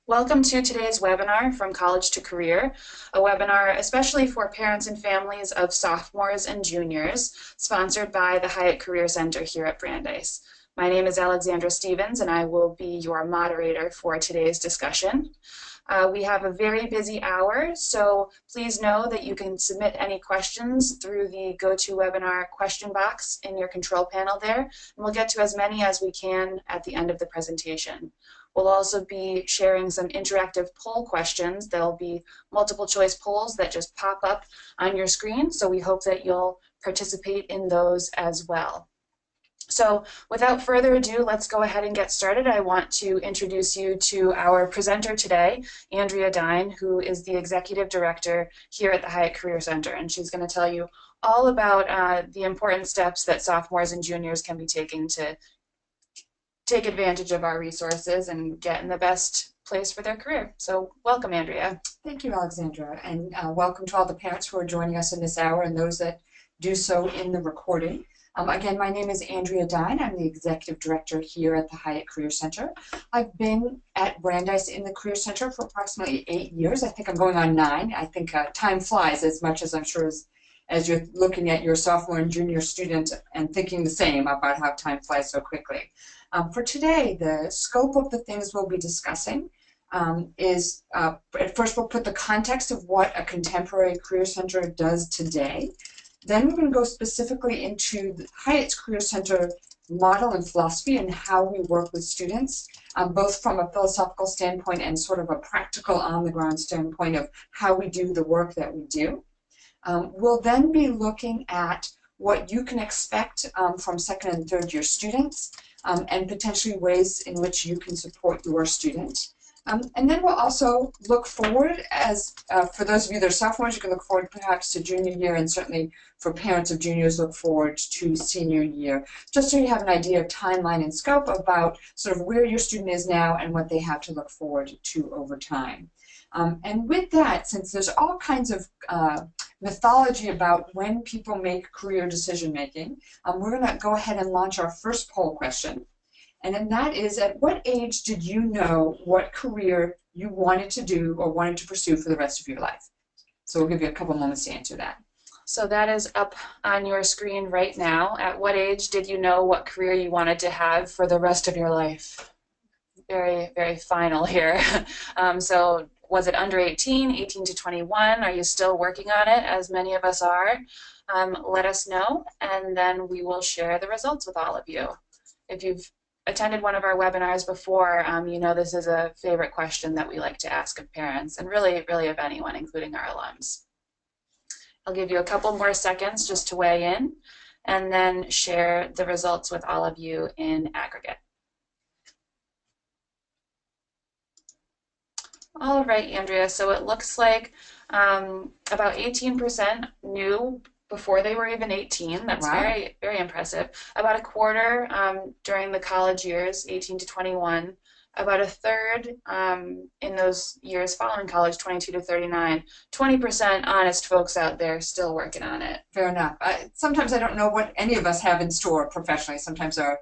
Welcome to today's webinar, From College to Career, a webinar especially for parents and families of sophomores and juniors, sponsored by the Hiatt Career Center here at Brandeis. My name is Alexandra Stevens, and I will be your moderator for today's discussion. We have a very busy hour, so please know that you can submit any questions through the GoToWebinar question box in your control panel there, and we'll get to as many as we can at the end of the presentation. We'll also be sharing some interactive poll questions. There'll be multiple choice polls that just pop up on your screen, so we hope that you'll participate in those as well. So without further ado, let's go ahead and get started. I want to introduce you to our presenter today, Andrea Dine, who is the Executive Director here at the Hiatt Career Center, and she's going to tell you all about the important steps that sophomores and juniors can be taking to take advantage of our resources and get in the best place for their career. So welcome, Andrea. Thank you, Alexandra, and welcome to all the parents who are joining us in this hour and those that do so in the recording. Again, my name is Andrea Dine. I'm the Executive Director here at the Hiatt Career Center. I've been at Brandeis in the Career Center for approximately 8 years. I think I'm going on 9. I think time flies as much as I'm sure as you're looking at your sophomore and junior student and thinking the same about how time flies so quickly. For today, the scope of the things we'll be discussing is, at first we'll put the context of what a contemporary career center does today. Then we're going to go specifically into the Hiatt's Career Center model and philosophy and how we work with students, both from a philosophical standpoint and sort of a practical on-the-ground standpoint of how we do the work that we do. We'll then be looking at what you can expect from second and third year students and potentially ways in which you can support your student. And then we'll also look forward as, for those of you that are sophomores, you can look forward perhaps to junior year, and certainly for parents of juniors, look forward to senior year, just so you have an idea of timeline and scope about sort of where your student is now and what they have to look forward to over time. And with that, since there's all kinds of mythology about when people make career decision making, we're going to go ahead and launch our first poll question. And then that is, at what age did you know what career you wanted to do or wanted to pursue for the rest of your life? So we'll give you a couple moments to answer that. So that is up on your screen right now. At what age did you know what career you wanted to have for the rest of your life? Very, very final here. So was it under 18, 18 to 21? Are you still working on it, as many of us are? Let us know, and then we will share the results with all of you. If you've attended one of our webinars before, you know this is a favorite question that we like to ask of parents, and really of anyone, including our alums. I'll give you a couple more seconds just to weigh in, and then share the results with all of you in aggregate. All right, Andrea, so it looks like about 18% knew before they were even 18. That's Wow. very, very impressive. About a quarter during the college years, 18 to 21. About a third in those years following college, 22 to 39. 20% honest folks out there still working on it. Fair enough. Sometimes I don't know what any of us have in store professionally. Sometimes our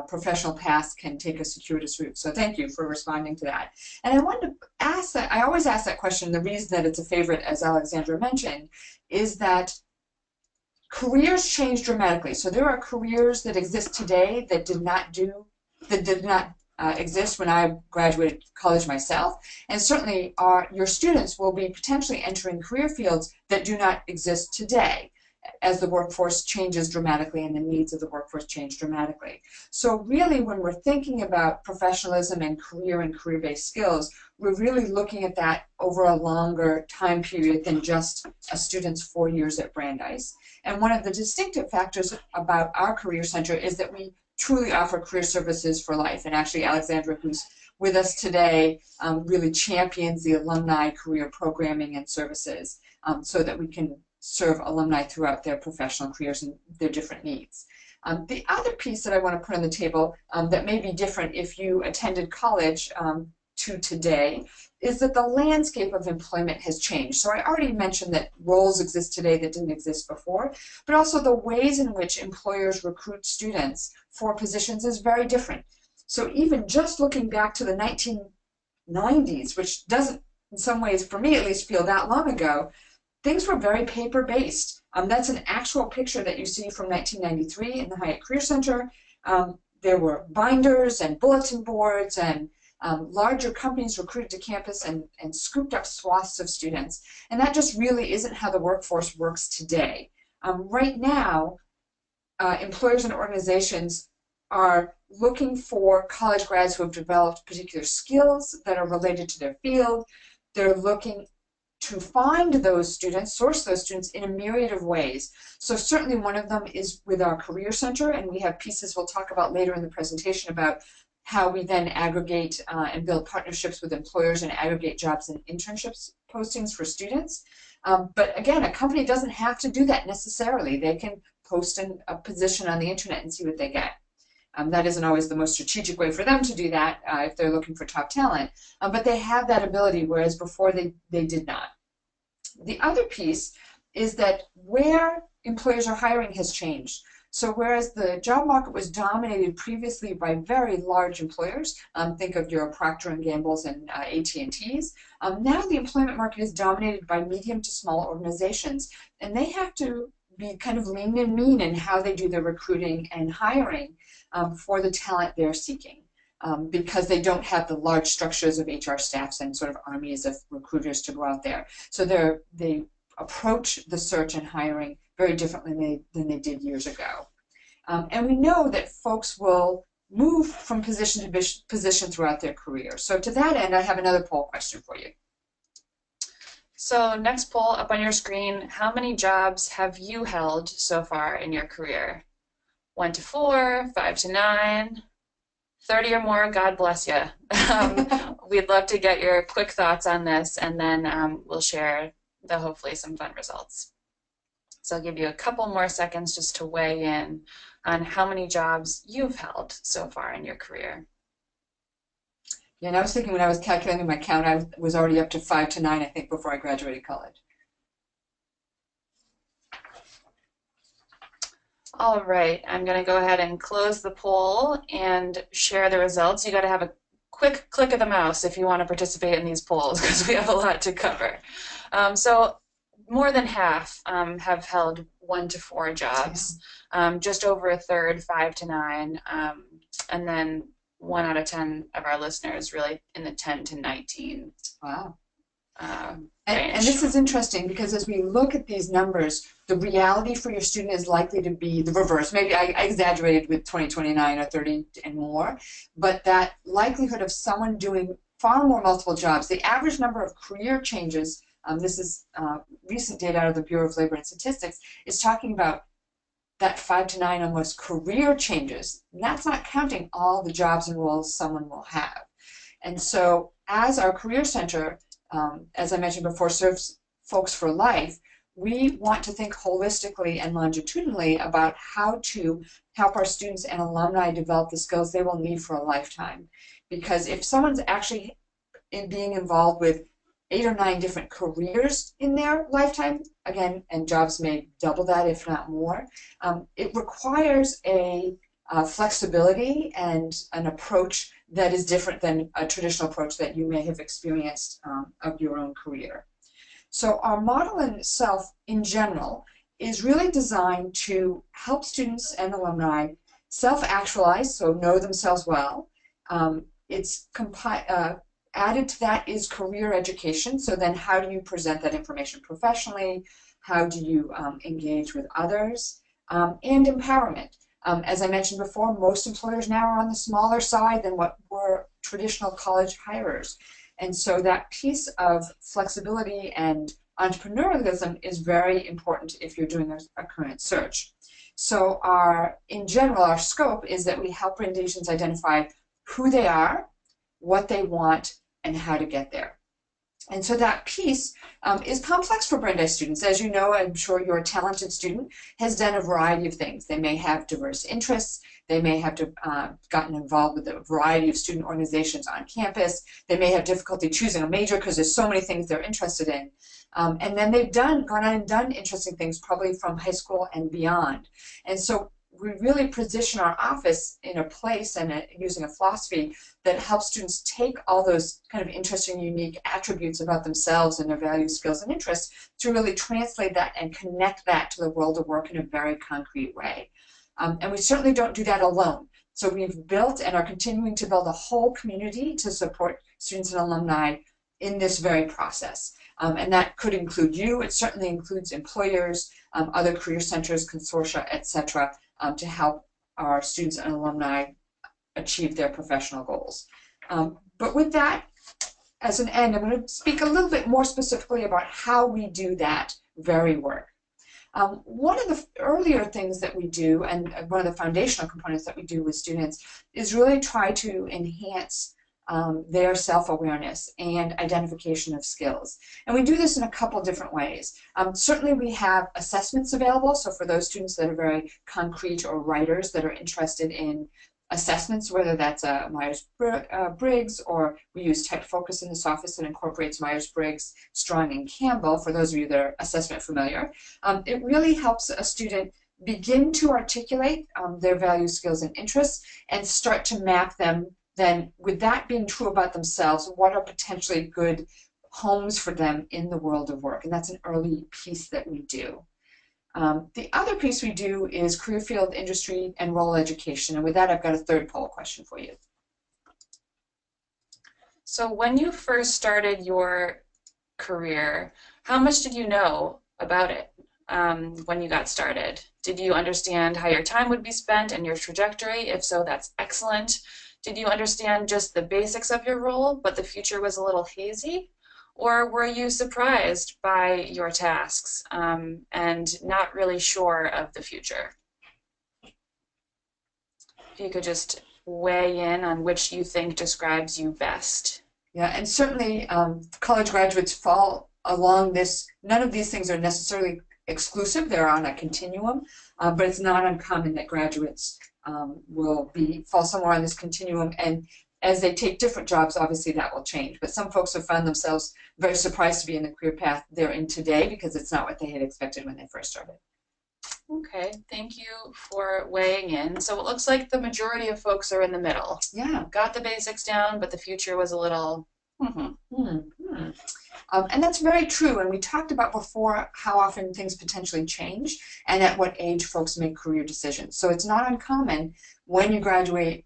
professional paths can take a circuitous route. So thank you for responding to that. And I wanted to ask that, I always ask that question, the reason that it's a favorite, as Alexandra mentioned, is that careers change dramatically. So there are careers that exist today that did not exist when I graduated college myself, and certainly your students will be potentially entering career fields that do not exist today as the workforce changes dramatically and the needs of the workforce change dramatically. So really, when we're thinking about professionalism and career-based skills, we're really looking at that over a longer time period than just a student's 4 years at Brandeis. And one of the distinctive factors about our Career Center is that we truly offer career services for life. And actually, Alexandra, who's with us today, really champions the alumni career programming and services so that we can serve alumni throughout their professional careers and their different needs. The other piece that I want to put on the table that may be different if you attended college to today is that the landscape of employment has changed. So I already mentioned that roles exist today that didn't exist before, but also the ways in which employers recruit students for positions is very different. So even just looking back to the 90s, which doesn't, in some ways, for me at least, feel that long ago, things were very paper-based. That's an actual picture that you see from 1993 in the Hiatt Career Center. There were binders and bulletin boards, and larger companies recruited to campus and scooped up swaths of students. And that just really isn't how the workforce works today. Right now, employers and organizations are looking for college grads who have developed particular skills that are related to their field. They're looking to find those students, source those students in a myriad of ways. So certainly one of them is with our Career Center, and we have pieces we'll talk about later in the presentation about how we then aggregate and build partnerships with employers and aggregate jobs and internships postings for students. But again, a company doesn't have to do that necessarily. They can post a position on the internet and see what they get. That isn't always the most strategic way for them to do that if they're looking for top talent, but they have that ability, whereas before they did not. The other piece is that where employers are hiring has changed. So whereas the job market was dominated previously by very large employers, think of your Procter & Gamble's and AT&T's, now the employment market is dominated by medium to small organizations, and they have to be kind of lean and mean in how they do their recruiting and hiring for the talent they're seeking, because they don't have the large structures of HR staffs and sort of armies of recruiters to go out there. So they approach the search and hiring very differently than they did years ago. And we know that folks will move from position to position throughout their career. So to that end, I have another poll question for you. So next poll up on your screen, how many jobs have you held so far in your career? 1 to 4, 5 to 9, 30 or more, God bless you. We'd love to get your quick thoughts on this, and then we'll share hopefully some fun results. So I'll give you a couple more seconds just to weigh in on how many jobs you've held so far in your career. Yeah, and I was thinking when I was calculating my count, I was already up to 5 to 9, I think, before I graduated college. All right, I'm going to go ahead and close the poll and share the results. You got to have a quick click of the mouse if you want to participate in these polls, because we have a lot to cover. So more than half have held 1 to 4 jobs, just over a third 5 to 9, and then 1 out of 10 of our listeners really in the 10 to 19. Wow. And this is interesting because as we look at these numbers, the reality for your student is likely to be the reverse. Maybe I exaggerated with 20, 29, or 30 and more, but that likelihood of someone doing far more multiple jobs, the average number of career changes, this is recent data out of the Bureau of Labor and Statistics, is talking about that 5 to 9 almost career changes. And that's not counting all the jobs and roles someone will have. And so as our Career Center, as I mentioned before, serves folks for life, we want to think holistically and longitudinally about how to help our students and alumni develop the skills they will need for a lifetime. Because if someone's actually being involved with 8 or 9 different careers in their lifetime, again, and jobs may double that if not more, it requires a flexibility and an approach that is different than a traditional approach that you may have experienced of your own career. So our model in itself, in general, is really designed to help students and alumni self-actualize, so know themselves well. Added to that is career education. So then how do you present that information professionally? How do you engage with others? And empowerment. As I mentioned before, most employers now are on the smaller side than what were traditional college hirers. And so that piece of flexibility and entrepreneurialism is very important if you're doing a current search. So in general, our scope is that we help Brandeisians identify who they are, what they want, and how to get there. And so that piece is complex for Brandeis students. As you know, I'm sure your talented student has done a variety of things. They may have diverse interests. They may have gotten involved with a variety of student organizations on campus. They may have difficulty choosing a major because there's so many things they're interested in. And then they've gone on and done interesting things, probably from high school and beyond. And so we really position our office in a place and using a philosophy that helps students take all those kind of interesting, unique attributes about themselves and their values, skills, and interests to really translate that and connect that to the world of work in a very concrete way. And we certainly don't do that alone. So we've built and are continuing to build a whole community to support students and alumni in this very process. And that could include you. It certainly includes employers, other career centers, consortia, etc., to help our students and alumni achieve their professional goals. But with that, as an end, I'm going to speak a little bit more specifically about how we do that very work. One of the earlier things that we do, and one of the foundational components that we do with students, is really try to enhance their self-awareness and identification of skills. And we do this in a couple different ways. Certainly we have assessments available, so for those students that are very concrete or writers that are interested in assessments, whether that's a Myers-Briggs, or we use Type Focus in this office that incorporates Myers-Briggs, Strong, and Campbell, for those of you that are assessment familiar. It really helps a student begin to articulate their values, skills, and interests, and start to map them. Then, with that being true about themselves, what are potentially good homes for them in the world of work? And that's an early piece that we do. The other piece we do is career field, industry, and role education. And with that, I've got a third poll question for you. So when you first started your career, how much did you know about it when you got started? Did you understand how your time would be spent and your trajectory? If so, that's excellent. Did you understand just the basics of your role, but the future was a little hazy? Or were you surprised by your tasks and not really sure of the future? If you could just weigh in on which you think describes you best. Yeah, and certainly college graduates fall along this. None of these things are necessarily exclusive. They're on a continuum, but it's not uncommon that graduates will fall somewhere on this continuum, and as they take different jobs, obviously that will change. But some folks have found themselves very surprised to be in the career path they're in today because it's not what they had expected when they first started. Okay, thank you for weighing in. So it looks like the majority of folks are in the middle. Yeah. Got the basics down, but the future was a little and that's very true. And we talked about before how often things potentially change and at what age folks make career decisions. So it's not uncommon when you graduate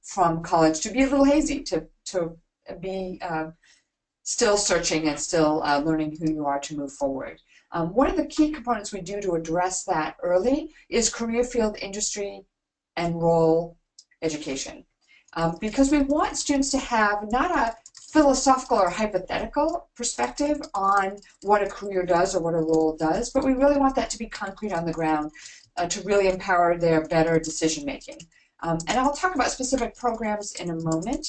from college to be a little hazy, to be still searching and still learning who you are to move forward. One of the key components we do to address that early is career field, industry, and role education. Because we want students to have not a philosophical or hypothetical perspective on what a career does or what a role does, but we really want that to be concrete on the ground to really empower their better decision making. And I'll talk about specific programs in a moment,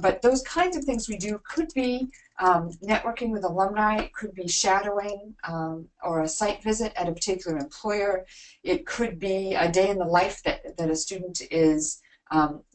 but those kinds of things we do could be networking with alumni, it could be shadowing or a site visit at a particular employer. It could be a day in the life that a student is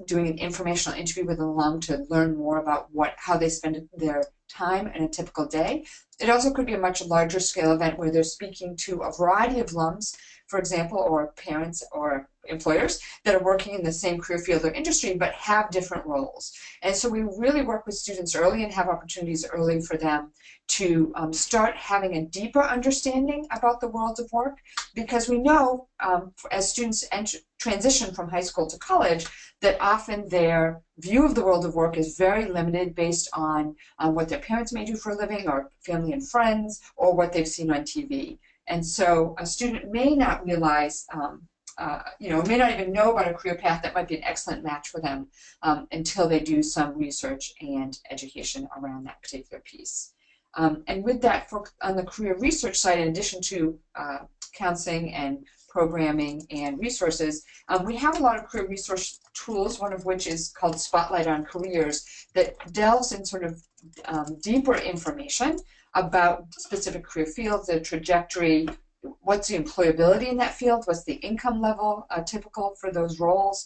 doing an informational interview with an alum to learn more about how they spend their time in a typical day. It also could be a much larger scale event where they're speaking to a variety of alums, for example, or parents or employers that are working in the same career field or industry but have different roles. And so we really work with students early and have opportunities early for them to start having a deeper understanding about the world of work, because we know as students transition from high school to college that often their view of the world of work is very limited based on what their parents may do for a living or family and friends or what they've seen on TV. And so a student may not realize, may not even know about a career path that might be an excellent match for them until they do some research and education around that particular piece. And with that, on the career research side, in addition to counseling and programming and resources, we have a lot of career resource tools, one of which is called Spotlight on Careers, that delves in sort of deeper information about specific career fields, the trajectory, what's the employability in that field, what's the income level typical for those roles.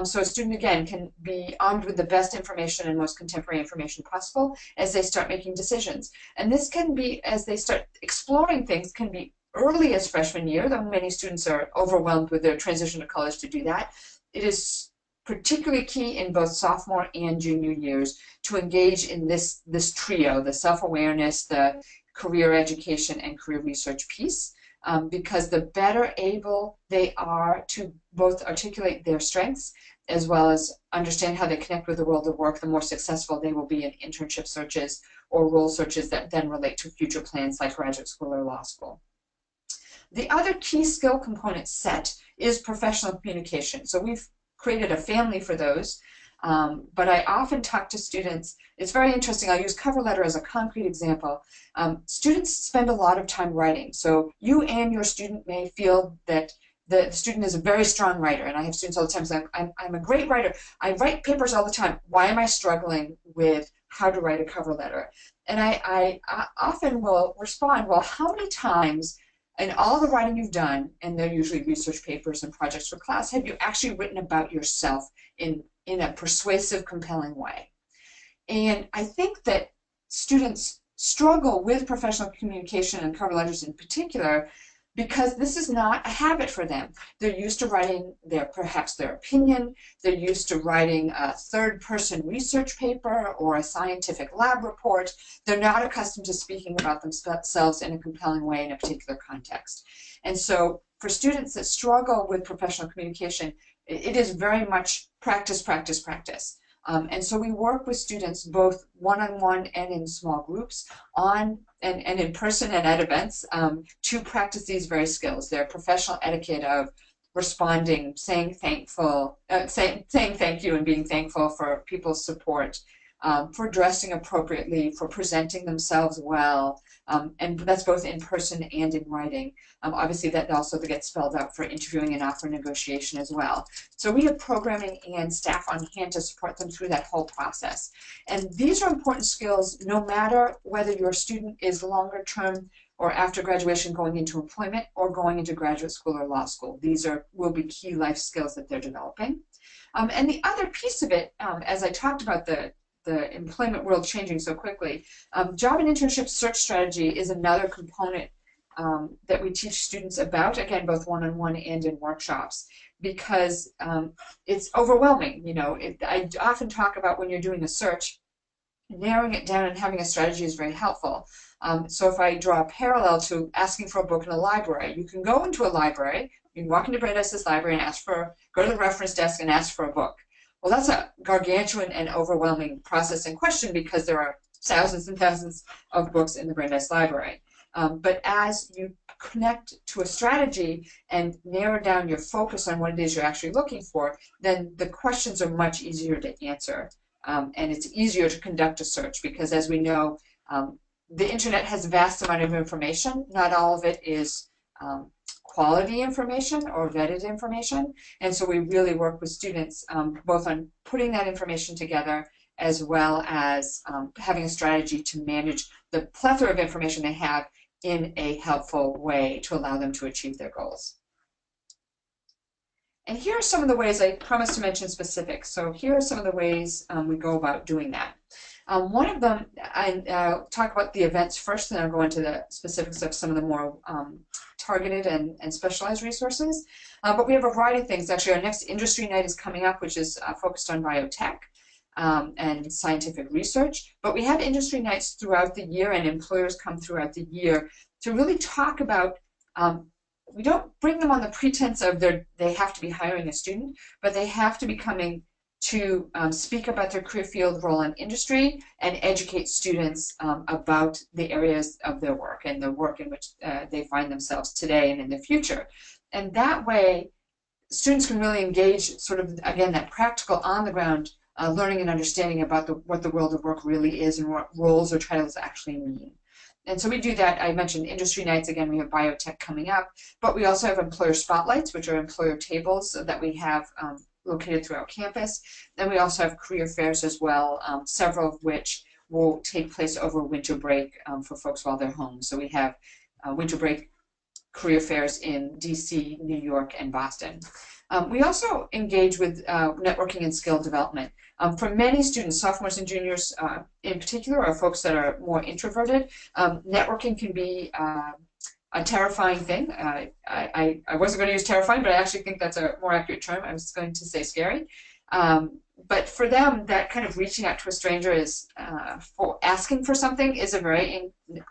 So a student, again, can be armed with the best information and most contemporary information possible as they start making decisions. And this can be, as they start exploring things, can be early as freshman year, though many students are overwhelmed with their transition to college to do that. It is particularly key in both sophomore and junior years to engage in this trio, the self-awareness, the career education, and career research piece, because the better able they are to both articulate their strengths as well as understand how they connect with the world of work, the more successful they will be in internship searches or role searches that then relate to future plans like graduate school or law school. The other key skill component set is professional communication. So we've created a family for those, but I often talk to students. It's very interesting. I'll use cover letter as a concrete example. Students spend a lot of time writing. So you and your student may feel that the student is a very strong writer, and I have students all the time saying, I'm a great writer. I write papers all the time. Why am I struggling with how to write a cover letter? And I often will respond, well, how many times in all the writing you've done, and they're usually research papers and projects for class, have you actually written about yourself in a persuasive, compelling way? And I think that students struggle with professional communication and cover letters in particular because this is not a habit for them. They're used to writing perhaps their opinion. They're used to writing a third-person research paper or a scientific lab report. They're not accustomed to speaking about themselves in a compelling way in a particular context. And so for students that struggle with professional communication, it is very much practice, practice, practice. And so we work with students both one-on-one and in small groups and in person and at events to practice these very skills. Their professional etiquette of responding, saying thank you and being thankful for people's support, for dressing appropriately, for presenting themselves well, and that's both in person and in writing. Obviously that also gets spelled out for interviewing and offer negotiation as well. So we have programming and staff on hand to support them through that whole process. And these are important skills no matter whether your student is longer term or after graduation going into employment or going into graduate school or law school. These will be key life skills that they're developing. And the other piece of it, as I talked about the employment world changing so quickly, job and internship search strategy is another component that we teach students about, again, both one-on-one and in workshops, because it's overwhelming. I often talk about when you're doing a search, narrowing it down and having a strategy is very helpful. So if I draw a parallel to asking for a book in a library, you can go into a library, you can walk into Brandeis library and go to the reference desk and ask for a book. Well, that's a gargantuan and overwhelming process and question because there are thousands and thousands of books in the Brandeis Library. But as you connect to a strategy and narrow down your focus on what it is you're actually looking for, then the questions are much easier to answer. And it's easier to conduct a search because, as we know, the internet has a vast amount of information. Not all of it is quality information or vetted information. And so we really work with students both on putting that information together as well as having a strategy to manage the plethora of information they have in a helpful way to allow them to achieve their goals. And here are some of the ways I promised to mention specifics. So here are some of the ways we go about doing that. One of them, I'll talk about the events first, and then I'll go into the specifics of some of the more targeted and specialized resources. But we have a variety of things. Actually, our next industry night is coming up, which is focused on biotech and scientific research. But we have industry nights throughout the year, and employers come throughout the year to really talk about we don't bring them on the pretense of they have to be hiring a student, but they have to be coming to speak about their career field, role in industry, and educate students about the areas of their work and the work in which they find themselves today and in the future. And that way, students can really engage sort of, again, that practical on-the-ground learning and understanding about what the world of work really is and what roles or titles actually mean. And so we do that. I mentioned industry nights. Again, we have biotech coming up, but we also have employer spotlights, which are employer tables that we have located throughout campus. Then we also have career fairs as well, several of which will take place over winter break for folks while they're home. So we have winter break career fairs in DC, New York, and Boston. We also engage with networking and skill development. For many students, sophomores and juniors in particular, or folks that are more introverted, networking can be a terrifying thing. I wasn't going to use terrifying, but I actually think that's a more accurate term. I was going to say scary. But for them, that kind of reaching out to a stranger is for asking for something is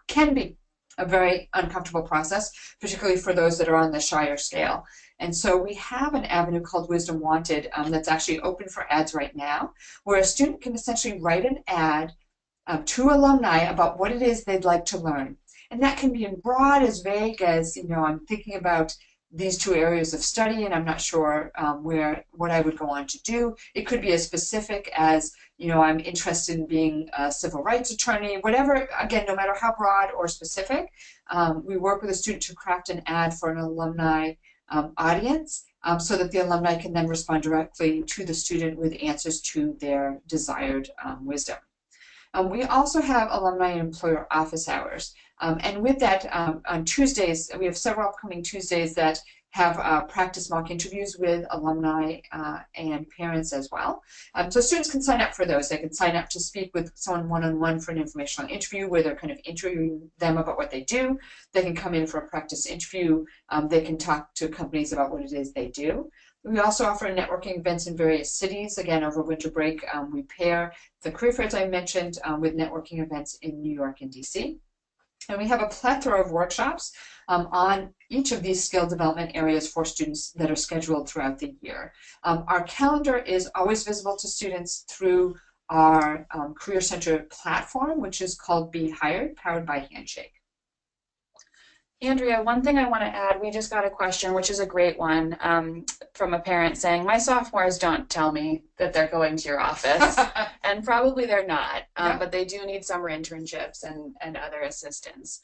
can be a very uncomfortable process, particularly for those that are on the shyer scale. And so we have an avenue called Wisdom Wanted that's actually open for ads right now, where a student can essentially write an ad to alumni about what it is they'd like to learn. And that can be in broad as vague as, I'm thinking about these two areas of study and I'm not sure what I would go on to do. It could be as specific as, I'm interested in being a civil rights attorney, whatever, again, no matter how broad or specific. We work with a student to craft an ad for an alumni audience so that the alumni can then respond directly to the student with answers to their desired wisdom. We also have alumni and employer office hours. And with that, on Tuesdays, we have several upcoming Tuesdays that have practice mock interviews with alumni and parents as well. So students can sign up for those. They can sign up to speak with someone one-on-one for an informational interview where they're kind of interviewing them about what they do. They can come in for a practice interview. They can talk to companies about what it is they do. We also offer networking events in various cities. Again, over winter break, we pair the career fairs I mentioned with networking events in New York and DC. And we have a plethora of workshops on each of these skill development areas for students that are scheduled throughout the year. Our calendar is always visible to students through our Career Center platform, which is called Be Hired, powered by Handshake. Andrea, one thing I want to add, we just got a question, which is a great one, from a parent saying, my sophomores don't tell me that they're going to your office, and probably they're not, but they do need summer internships and other assistance.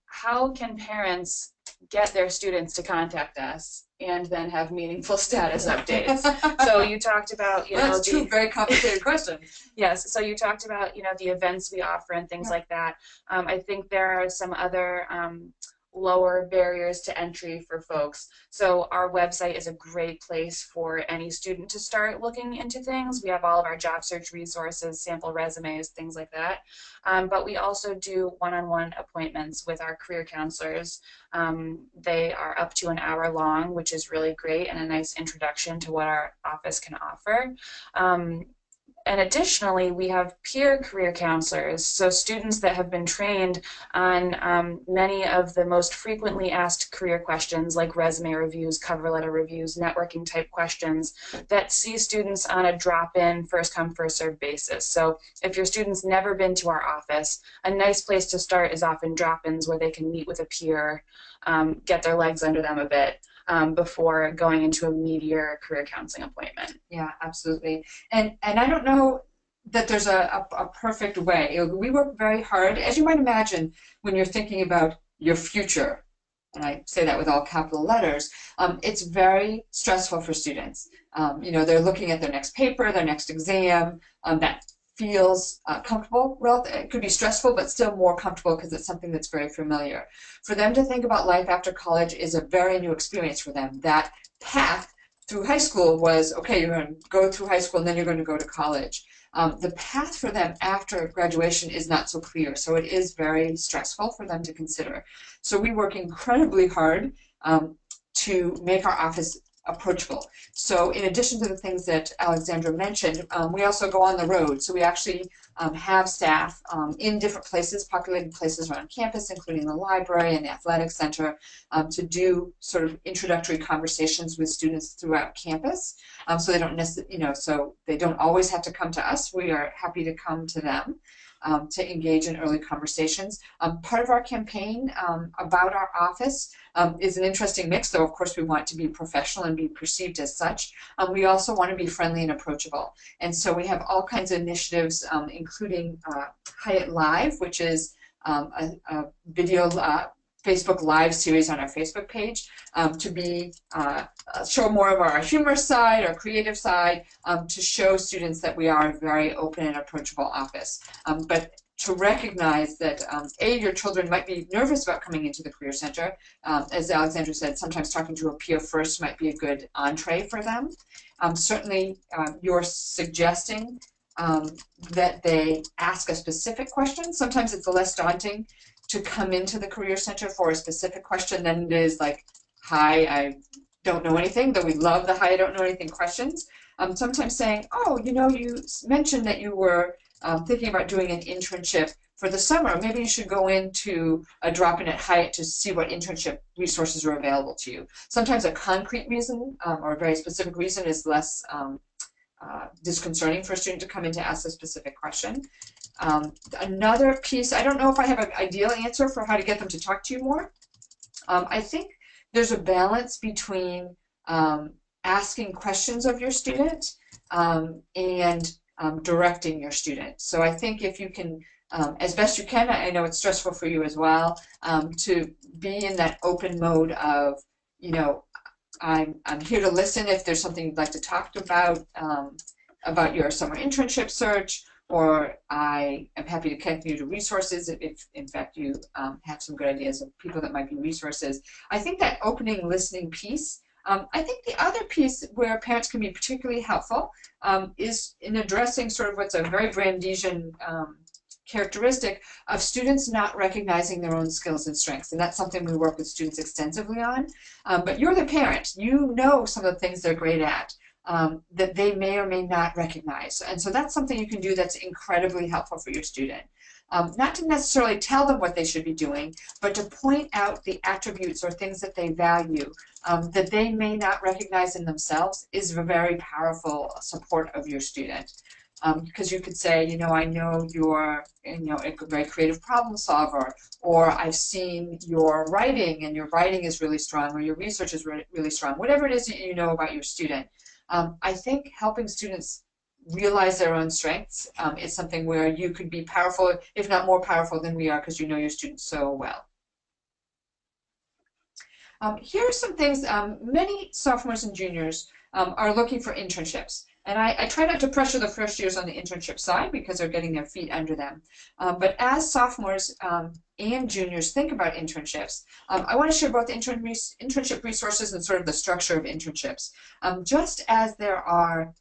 How can parents get their students to contact us and then have meaningful status updates? So you talked about, that's two very complicated questions. Yes, so you talked about, the events we offer and things like that. I think there are some other lower barriers to entry for folks. So our website is a great place for any student to start looking into things. We have all of our job search resources, sample resumes, things like that. But we also do one-on-one appointments with our career counselors. They are up to an hour long, which is really great and a nice introduction to what our office can offer. And additionally, we have peer career counselors, so students that have been trained on many of the most frequently asked career questions like resume reviews, cover letter reviews, networking type questions that see students on a drop-in, first-come, first-served basis. So if your student's never been to our office, a nice place to start is often drop-ins where they can meet with a peer, get their legs under them a bit. Before going into a meatier career counseling appointment. Yeah, absolutely. And I don't know that there's a perfect way. We work very hard, as you might imagine, when you're thinking about your future, and I say that with all capital letters, it's very stressful for students. They're looking at their next paper, their next exam, that feels comfortable. Well, it could be stressful, but still more comfortable because it's something that's very familiar. For them to think about life after college is a very new experience for them. That path through high school was, okay, you're going to go through high school and then you're going to go to college. The path for them after graduation is not so clear, so it is very stressful for them to consider. So we work incredibly hard to make our office approachable. So in addition to the things that Alexandra mentioned, we also go on the road. So we actually have staff in different places, populated places around campus, including the library and the athletic center, to do sort of introductory conversations with students throughout campus. So they don't so they don't always have to come to us. We are happy to come to them. To engage in early conversations. Part of our campaign about our office is an interesting mix, though of course we want to be professional and be perceived as such. We also want to be friendly and approachable. And so we have all kinds of initiatives, including Hiatt Live, which is a video Facebook Live series on our Facebook page to show more of our humor side, our creative side, to show students that we are a very open and approachable office. But to recognize that, your children might be nervous about coming into the Career Center. As Alexandra said, sometimes talking to a peer first might be a good entree for them. Certainly, you're suggesting that they ask a specific question. Sometimes it's less daunting to come into the Career Center for a specific question than it is like, hi, I don't know anything, though we love the hi, I don't know anything questions. Sometimes saying, oh, you know, you mentioned that you were thinking about doing an internship for the summer. Maybe you should go into a drop-in at Hiatt to see what internship resources are available to you. Sometimes a concrete reason or a very specific reason is less disconcerting for a student to come in to ask a specific question. Another piece, I don't know if I have an ideal answer for how to get them to talk to you more. I think there's a balance between asking questions of your student and directing your student. So I think if you can, as best you can, I know it's stressful for you as well, to be in that open mode of, you know, I'm here to listen if there's something you'd like to talk about your summer internship search, or I am happy to connect you to resources if in fact you have some good ideas of people that might be resources. I think that opening listening piece. I think the other piece where parents can be particularly helpful is in addressing sort of what's a very Brandeisian characteristic of students not recognizing their own skills and strengths. And that's something we work with students extensively on. But you're the parent. You know some of the things they're great at that they may or may not recognize. And so that's something you can do that's incredibly helpful for your student. Not to necessarily tell them what they should be doing, but to point out the attributes or things that they value that they may not recognize in themselves is a very powerful support of your student. Because you could say, you know, I know you're, you know, a very creative problem solver, or I've seen your writing and your writing is really strong, or your research is really strong, whatever it is that you know about your student. I think helping students realize their own strengths is something where you could be powerful, if not more powerful than we are, because you know your students so well. Here are some things. Many sophomores and juniors are looking for internships. And I try not to pressure the first years on the internship side because they're getting their feet under them. But as sophomores and juniors think about internships, I want to share both internship resources and sort of the structure of internships. Just as there are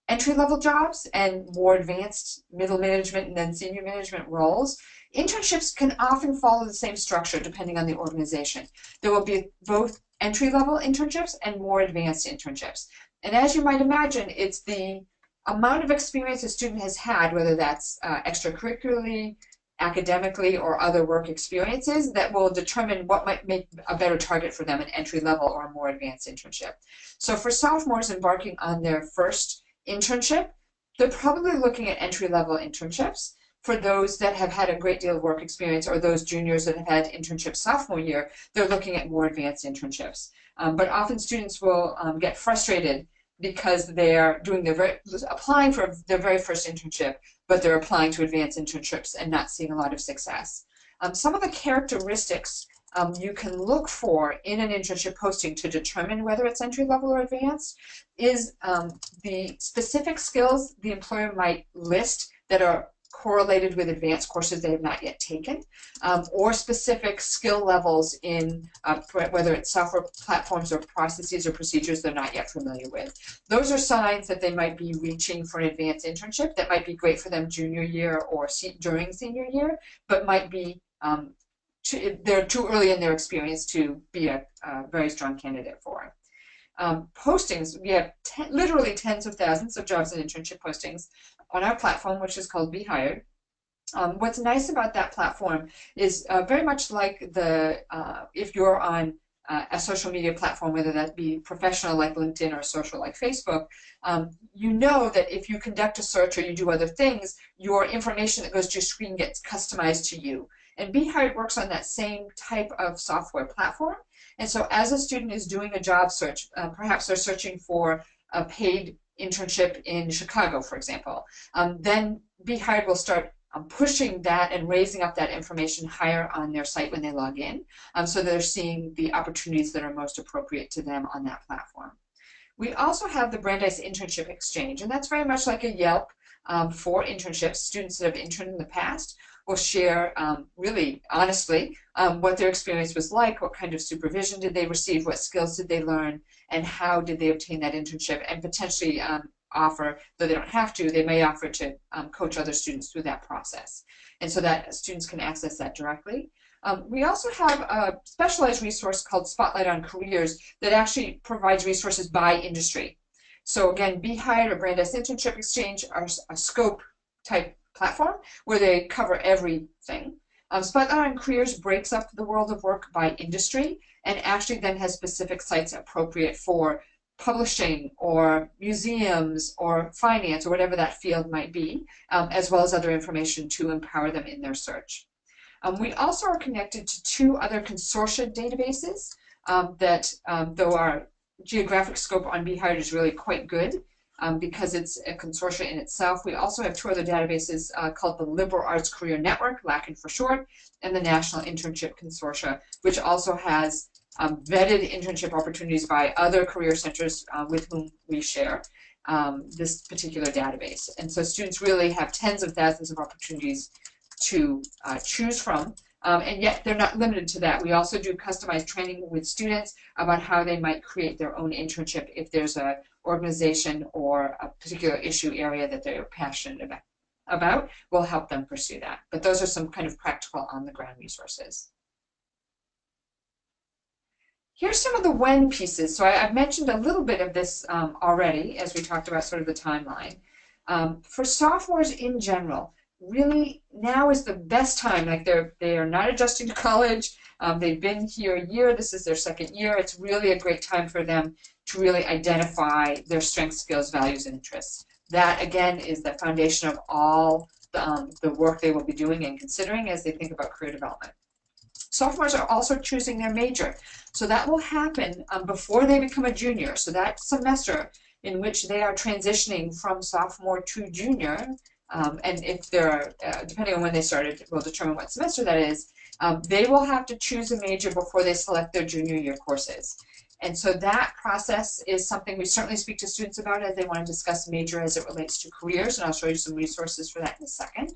entry-level jobs and more advanced middle management and then senior management roles, internships can often follow the same structure depending on the organization. There will be both entry-level internships and more advanced internships. And as you might imagine, it's the amount of experience a student has had, whether that's extracurricularly, academically, or other work experiences, that will determine what might make a better target for them, an entry-level or a more advanced internship. So for sophomores embarking on their first internship, they're probably looking at entry-level internships. For those that have had a great deal of work experience, or those juniors that have had internships sophomore year, they're looking at more advanced internships. But often students will get frustrated because they're doing applying for their very first internship, but they're applying to advanced internships and not seeing a lot of success. Some of the characteristics you can look for in an internship posting to determine whether it's entry-level or advanced is the specific skills the employer might list that are correlated with advanced courses they have not yet taken, or specific skill levels in whether it's software platforms or processes or procedures they're not yet familiar with. Those are signs that they might be reaching for an advanced internship that might be great for them junior year or during senior year, but might be they're too early in their experience to be a very strong candidate for. Postings, we have literally tens of thousands of jobs and internship postings on our platform, which is called Be Hired. What's nice about that platform is very much like if you're on a social media platform, whether that be professional like LinkedIn or social like Facebook, you know that if you conduct a search or you do other things, your information that goes to your screen gets customized to you. And Be Hired works on that same type of software platform. And so as a student is doing a job search, perhaps they're searching for a paid internship in Chicago, for example, then Be Hired will start pushing that and raising up that information higher on their site when they log in, so they're seeing the opportunities that are most appropriate to them on that platform. We also have the Brandeis Internship Exchange, and that's very much like a Yelp for internships. Students that have interned in the past will share really honestly what their experience was like, what kind of supervision did they receive, what skills did they learn, and how did they obtain that internship, and potentially offer, though they don't have to, they may offer to coach other students through that process. And so that students can access that directly. We also have a specialized resource called Spotlight on Careers that actually provides resources by industry. So again, Be Hired or Brandeis Internship Exchange are a scope type platform where they cover everything. Spotlight on Careers breaks up the world of work by industry and actually then has specific sites appropriate for publishing or museums or finance or whatever that field might be, as well as other information to empower them in their search. We also are connected to 2 other consortia databases that, though our geographic scope on Be Hired is really quite good because it's a consortia in itself, we also have 2 other databases called the Liberal Arts Career Network, LACN for short, and the National Internship Consortia, which also has vetted internship opportunities by other career centers with whom we share this particular database. And so students really have tens of thousands of opportunities to choose from, and yet they're not limited to that. We also do customized training with students about how they might create their own internship if there's an organization or a particular issue area that they're passionate about. We'll help them pursue that. But those are some kind of practical on-the-ground resources. Here's some of the when pieces. So I've mentioned a little bit of this already as we talked about sort of the timeline. For sophomores in general, really now is the best time. Like they are not adjusting to college. They've been here a year. This is their 2nd year. It's really a great time for them to really identify their strengths, skills, values, and interests. That again is the foundation of all the work they will be doing and considering as they think about career development. Sophomores are also choosing their major. So that will happen before they become a junior. So that semester in which they are transitioning from sophomore to junior, and if they're, depending on when they started, will determine what semester that is, they will have to choose a major before they select their junior year courses. And so that process is something we certainly speak to students about as they want to discuss major as it relates to careers, and I'll show you some resources for that in a second.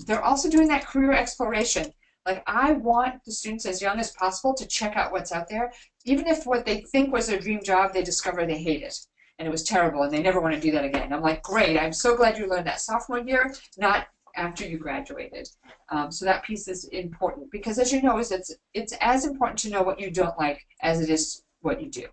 They're also doing that career exploration. Like, I want the students as young as possible to check out what's out there, even if what they think was their dream job, they discover they hate it and it was terrible and they never want to do that again. I'm like, great, I'm so glad you learned that sophomore year, not after you graduated. So that piece is important because, as you know, it's as important to know what you don't like as it is what you do.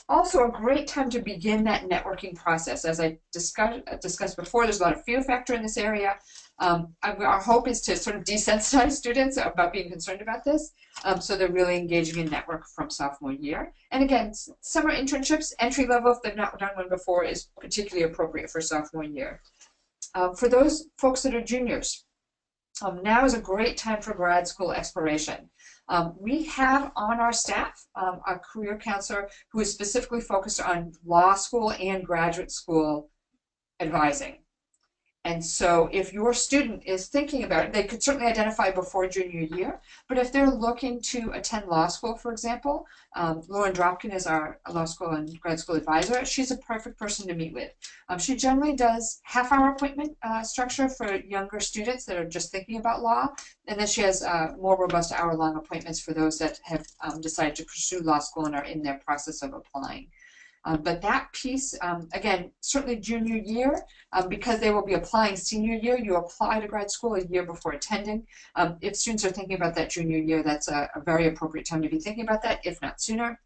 Also a great time to begin that networking process. As I discussed before, there's a lot of fear factor in this area. Our hope is to sort of desensitize students about being concerned about this, so they're really engaging in network from sophomore year. And again, summer internships, entry level, if they've not done one before, is particularly appropriate for sophomore year. For those folks that are juniors, now is a great time for grad school exploration. We have on our staff a career counselor who is specifically focused on law school and graduate school advising. And so if your student is thinking about it, they could certainly identify before junior year, but if they're looking to attend law school, for example, Lauren Dropkin is our law school and grad school advisor. She's a perfect person to meet with. She generally does half-hour appointment structure for younger students that are just thinking about law, and then she has more robust hour-long appointments for those that have decided to pursue law school and are in their process of applying. But that piece, again, certainly junior year, because they will be applying senior year, you apply to grad school a year before attending. If students are thinking about that junior year, that's a very appropriate time to be thinking about that, if not sooner.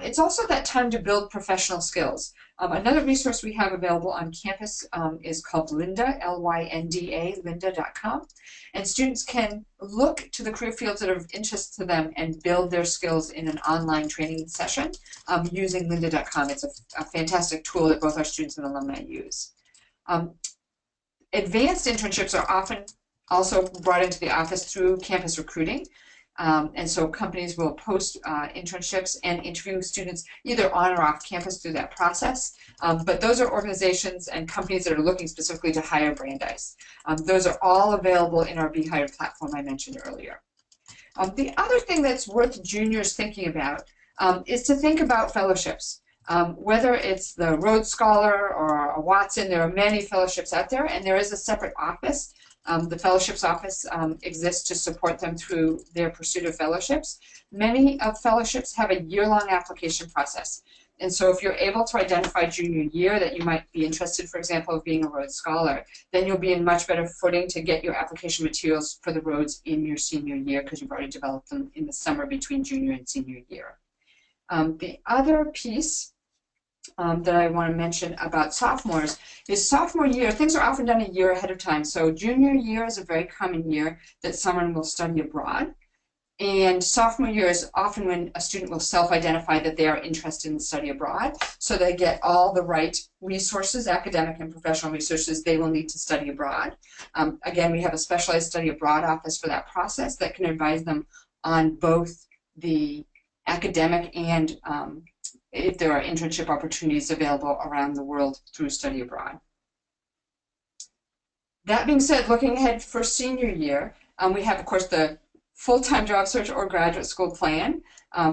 It's also that time to build professional skills. Another resource we have available on campus is called Lynda, L-Y-N-D-A, lynda.com. And students can look to the career fields that are of interest to them and build their skills in an online training session using lynda.com. It's a fantastic tool that both our students and alumni use. Advanced internships are often also brought into the office through campus recruiting. And so companies will post internships and interview students either on or off campus through that process. But those are organizations and companies that are looking specifically to hire Brandeis. Those are all available in our Be Hired platform I mentioned earlier. The other thing that's worth juniors thinking about is to think about fellowships. Whether it's the Rhodes Scholar or a Watson, there are many fellowships out there, and there is a separate office. The fellowships office exists to support them through their pursuit of fellowships. Many of fellowships have a year-long application process. And so if you're able to identify junior year that you might be interested, for example, of being a Rhodes Scholar, then you'll be in much better footing to get your application materials for the Rhodes in your senior year because you've already developed them in the summer between junior and senior year. The other piece that I want to mention about sophomores is sophomore year, things are often done a year ahead of time. So junior year is a very common year that someone will study abroad. And sophomore year is often when a student will self-identify that they are interested in study abroad. So they get all the right resources, academic and professional resources they will need to study abroad. Again, we have a specialized study abroad office for that process that can advise them on both the academic and if there are internship opportunities available around the world through study abroad. That being said, looking ahead for senior year, we have, of course, the full-time job search or graduate school plan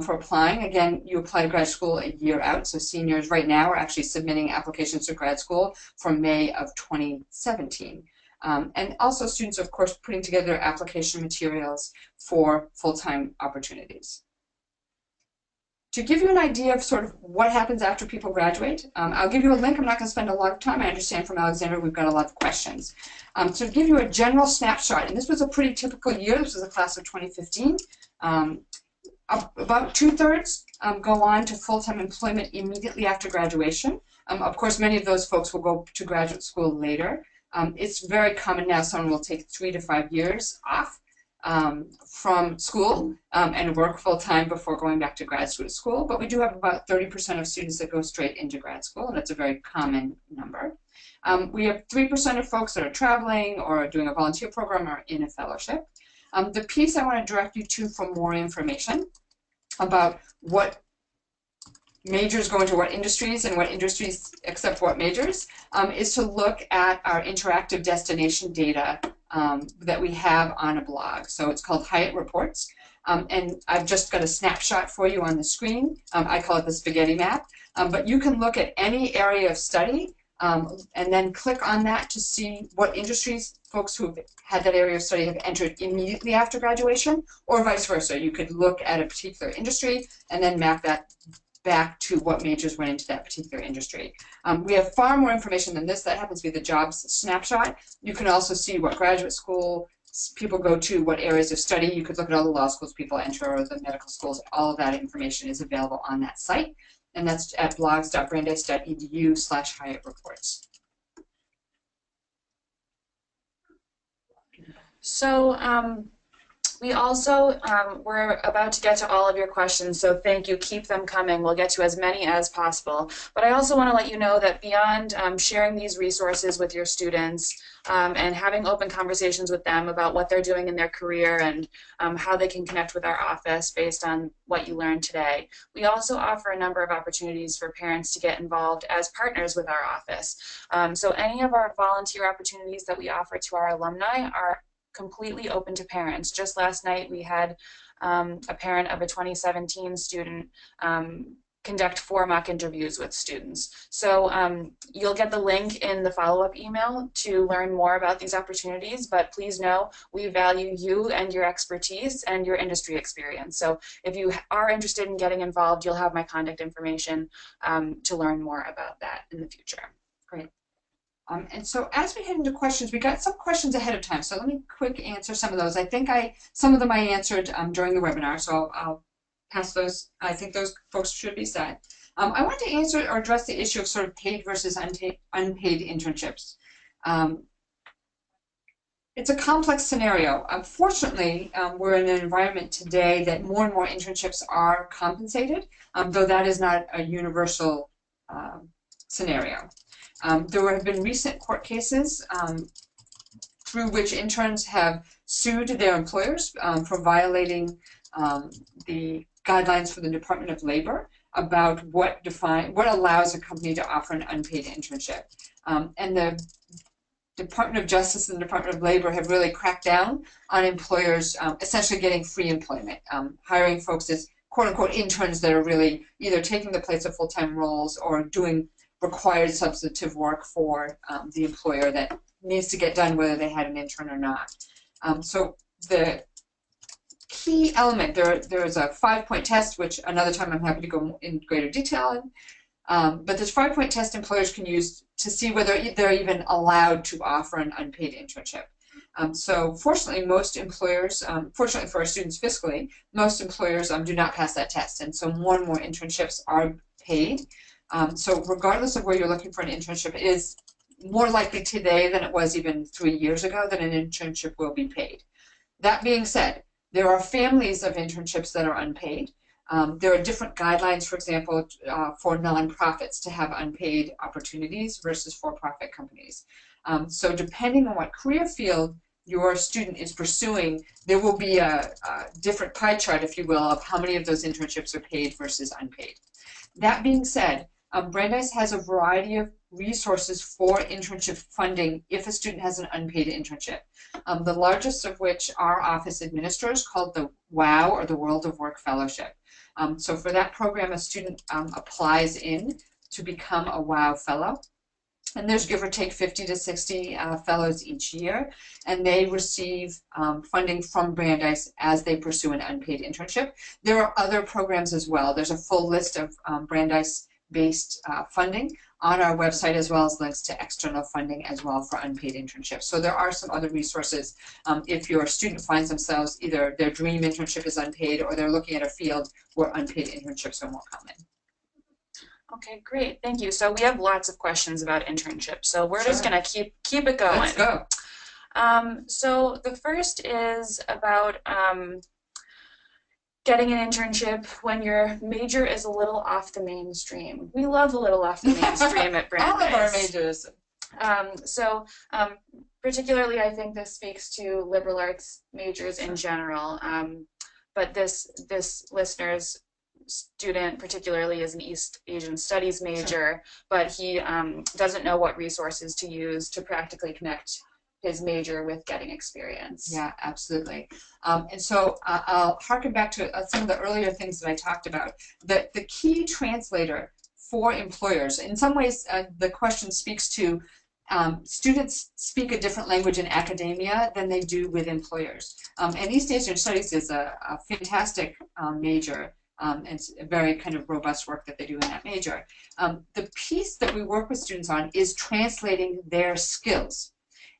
for applying. Again, you apply to grad school a year out, so seniors right now are actually submitting applications to grad school for May of 2017. And also students, of course, putting together their application materials for full-time opportunities. To give you an idea of sort of what happens after people graduate, I'll give you a link. I'm not going to spend a lot of time. I understand from Alexander we've got a lot of questions. To give you a general snapshot, and this was a pretty typical year. This was a class of 2015. About 2/3 go on to full-time employment immediately after graduation. Of course, many of those folks will go to graduate school later. It's very common now someone will take 3 to 5 years off from school and work full-time before going back to graduate school, but we do have about 30% of students that go straight into grad school, and that's a very common number. We have 3% of folks that are traveling or doing a volunteer program or in a fellowship. The piece I want to direct you to for more information about what majors go into what industries and what industries accept what majors is to look at our interactive destination data that we have on a blog. So it's called Hiatt Reports. And I've just got a snapshot for you on the screen. I call it the spaghetti map. But you can look at any area of study and then click on that to see what industries folks who've had that area of study have entered immediately after graduation, or vice versa. You could look at a particular industry and then map that back to what majors went into that particular industry. We have far more information than this. That happens to be the jobs snapshot. You can also see what graduate school people go to, what areas of study. You could look at all the law schools people enter or the medical schools. All of that information is available on that site. And that's at blogs.brandeis.edu/Hiatt Reports. So we also, we're about to get to all of your questions, so thank you. Keep them coming. We'll get to as many as possible. But I also want to let you know that beyond sharing these resources with your students and having open conversations with them about what they're doing in their career and how they can connect with our office based on what you learned today, we also offer a number of opportunities for parents to get involved as partners with our office. So any of our volunteer opportunities that we offer to our alumni are completely open to parents. Just last night we had a parent of a 2017 student conduct 4 mock interviews with students. So you'll get the link in the follow-up email to learn more about these opportunities, but please know we value you and your expertise and your industry experience. So if you are interested in getting involved, you'll have my contact information to learn more about that in the future. Great. And so as we head into questions, we got some questions ahead of time. So let me quick answer some of those. I think some of them I answered during the webinar, so I'll pass those. I think those folks should be set. I want to answer or address the issue of sort of paid versus unpaid internships. It's a complex scenario. Unfortunately, we're in an environment today that more and more internships are compensated, though that is not a universal scenario. There have been recent court cases through which interns have sued their employers for violating the guidelines for the Department of Labor about what allows a company to offer an unpaid internship. And the Department of Justice and the Department of Labor have really cracked down on employers essentially getting free employment, hiring folks as quote-unquote interns that are really either taking the place of full-time roles or doing required substantive work for the employer that needs to get done whether they had an intern or not. So the key element, there's a 5-point test, which another time I'm happy to go in greater detail in. But this 5-point test employers can use to see whether they're even allowed to offer an unpaid internship. So fortunately, most employers, fortunately for our students fiscally, most employers do not pass that test. And so more and more internships are paid. So regardless of where you're looking for an internship, it is more likely today than it was even 3 years ago that an internship will be paid. That being said, there are families of internships that are unpaid. There are different guidelines, for example, for nonprofits to have unpaid opportunities versus for-profit companies. So depending on what career field your student is pursuing, there will be a different pie chart, if you will, of how many of those internships are paid versus unpaid. That being said, Brandeis has a variety of resources for internship funding if a student has an unpaid internship. The largest of which our office administers, called the WOW, or the World of Work Fellowship. So for that program, a student applies in to become a WOW Fellow. And there's give or take 50 to 60 fellows each year, and they receive funding from Brandeis as they pursue an unpaid internship. There are other programs as well. There's a full list of Brandeis-based funding on our website, as well as links to external funding as well for unpaid internships. So there are some other resources if your student finds themselves either their dream internship is unpaid or they're looking at a field where unpaid internships are more common. Okay, great. Thank you. So we have lots of questions about internships. So we're just going to keep it going. Let's go. So the first is about getting an internship when your major is a little off the mainstream. We love a little off the mainstream at Brandeis. All of our majors. Particularly, I think this speaks to liberal arts majors in general. But this listener's student particularly is an East Asian Studies major, but he doesn't know what resources to use to practically connect his major with getting experience. Yeah, absolutely. And so I'll harken back to some of the earlier things that I talked about. The key translator for employers, in some ways the question speaks to students speak a different language in academia than they do with employers. And East Asian Studies is a fantastic major. And it's a very kind of robust work that they do in that major. The piece that we work with students on is translating their skills.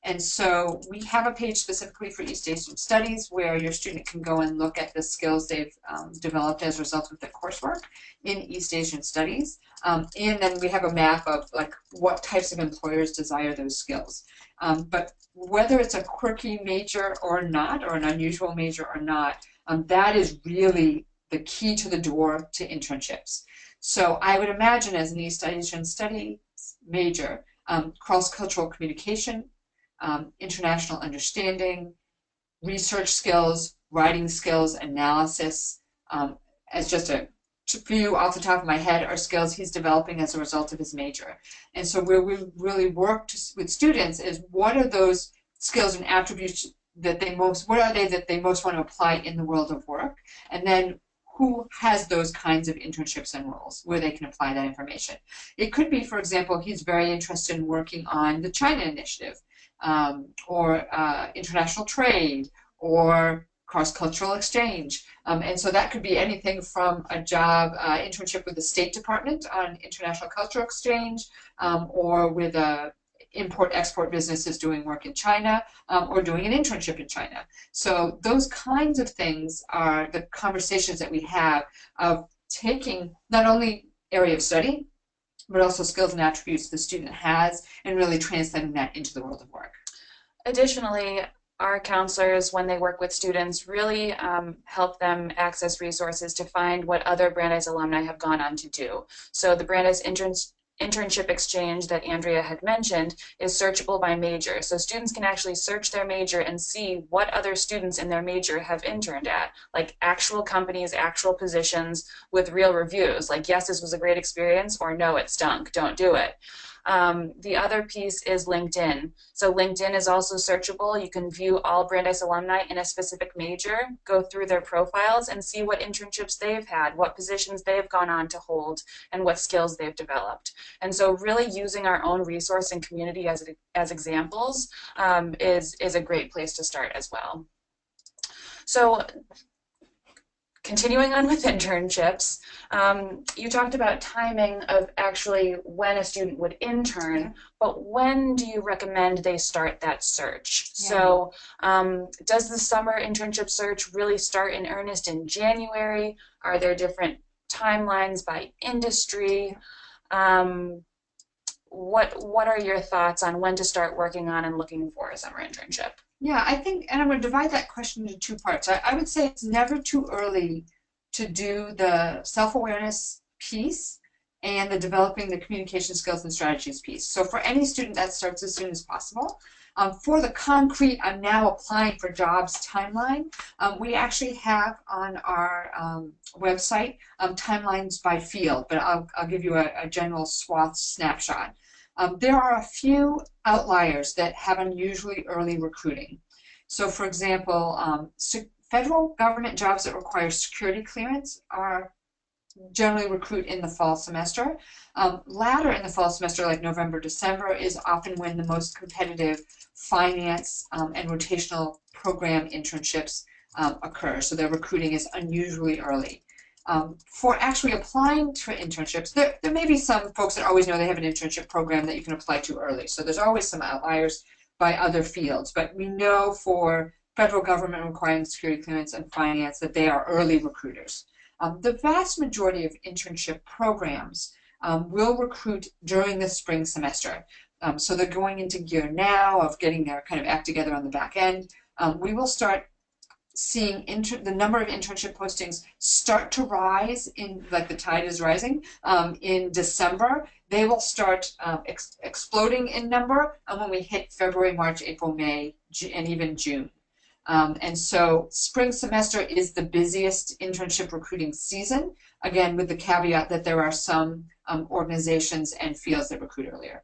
And so we have a page specifically for East Asian Studies where your student can go and look at the skills they've developed as a result of the coursework in East Asian Studies. And then we have a map of like what types of employers desire those skills. But whether it's a quirky major or not, or an unusual major or not, that is really the key to the door to internships. So I would imagine as an East Asian Studies major, cross-cultural communication, international understanding, research skills, writing skills, analysis, as just a few off the top of my head are skills he's developing as a result of his major. And so where we really work with students is what are those skills and attributes that they most want to apply in the world of work, and then who has those kinds of internships and roles where they can apply that information. It could be, for example, he's very interested in working on the China Initiative, or international trade, or cross-cultural exchange. And so that could be anything from a job internship with the State Department on international cultural exchange, or with a import-export businesses doing work in China, or doing an internship in China. So those kinds of things are the conversations that we have of taking not only area of study, but also skills and attributes the student has and really translating that into the world of work. Additionally, our counselors, when they work with students, really help them access resources to find what other Brandeis alumni have gone on to do. So the Brandeis Internship Exchange that Andrea had mentioned is searchable by major. So students can actually search their major and see what other students in their major have interned at, like actual companies, actual positions with real reviews, like yes, this was a great experience, or no, it stunk, don't do it. The other piece is LinkedIn. So LinkedIn is also searchable. You can view all Brandeis alumni in a specific major, go through their profiles and see what internships they've had, what positions they've gone on to hold, and what skills they've developed. And so really using our own resource and community as examples is a great place to start as well. So continuing on with internships, you talked about timing of actually when a student would intern, but when do you recommend they start that search? Yeah. So does the summer internship search really start in earnest in January? Are there different timelines by industry? What are your thoughts on when to start working on and looking for a summer internship? Yeah, I think, and I'm going to divide that question into two parts. I would say it's never too early to do the self-awareness piece and the developing the communication skills and strategies piece. So for any student, that starts as soon as possible. For the concrete, I'm now applying for jobs timeline, we actually have on our website timelines by field, but I'll give you a general swath snapshot. There are a few outliers that have unusually early recruiting. So for example, federal government jobs that require security clearance are generally recruit in the fall semester. Later in the fall semester, like November, December, is often when the most competitive finance and rotational program internships occur. So their recruiting is unusually early. For actually applying to internships, there may be some folks that always know they have an internship program that you can apply to early. So there's always some outliers by other fields. But we know for federal government requiring security clearance and finance that they are early recruiters. The vast majority of internship programs will recruit during the spring semester. So they're going into gear now of getting their kind of act together on the back end. We will start seeing the number of internship postings start to rise in, like the tide is rising, in December. They will start exploding in number when we hit February, March, April, May, and even June. And so spring semester is the busiest internship recruiting season, again, with the caveat that there are some organizations and fields that recruit earlier.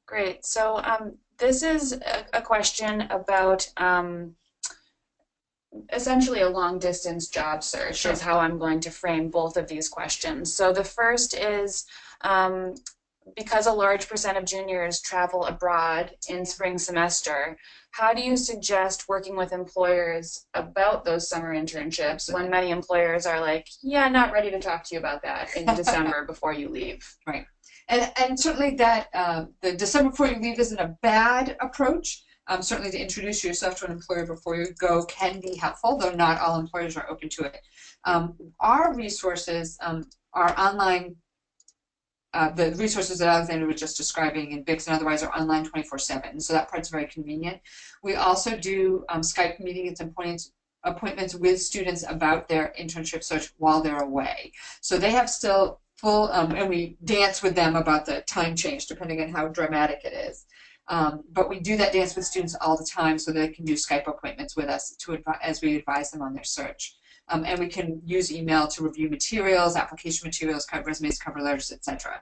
Great. So this is a question about essentially a long distance job search. Sure. Is how I'm going to frame both of these questions. So the first is, because a large percent of juniors travel abroad in spring semester, how do you suggest working with employers about those summer internships when many employers are like, yeah, not ready to talk to you about that in December before you leave? Right. And certainly that the December before you leave isn't a bad approach. Certainly to introduce yourself to an employer before you go can be helpful, though not all employers are open to it. Our resources are online. The resources that Alexander was just describing in BICS and otherwise are online 24/7, so that part's very convenient. We also do Skype meetings and appointments with students about their internship search while they're away. So they have still full, and we dance with them about the time change depending on how dramatic it is. But we do that dance with students all the time so they can do Skype appointments with us as we advise them on their search. And we can use email to review materials, application materials, resumes, cover letters, etc.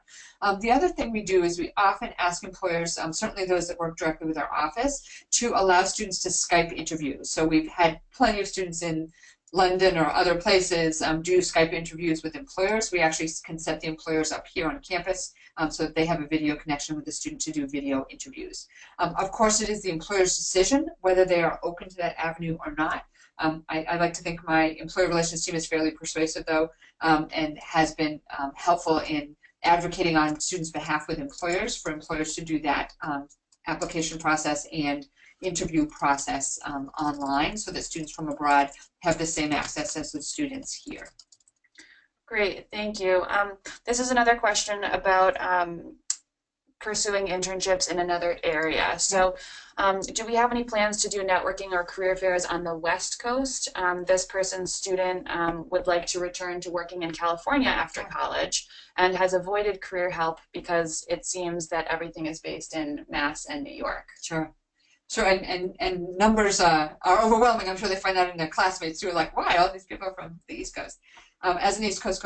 The other thing we do is we often ask employers, certainly those that work directly with our office, to allow students to Skype interviews. So we've had plenty of students in London or other places do Skype interviews with employers. We actually can set the employers up here on campus so that they have a video connection with the student to do video interviews. Of course, it is the employer's decision whether they are open to that avenue or not. I like to think my employer relations team is fairly persuasive, though, and has been helpful in advocating on students' behalf with employers for employers to do that application process and interview process online so that students from abroad have the same access as the students here. Great, thank you. This is another question about pursuing internships in another area. So do we have any plans to do networking or career fairs on the West Coast? This person's student would like to return to working in California after college and has avoided career help because it seems that everything is based in Mass and New York. Sure. Sure, and numbers are overwhelming. I'm sure they find out in their classmates who are like, why, all these people are from the East Coast. As an East Coast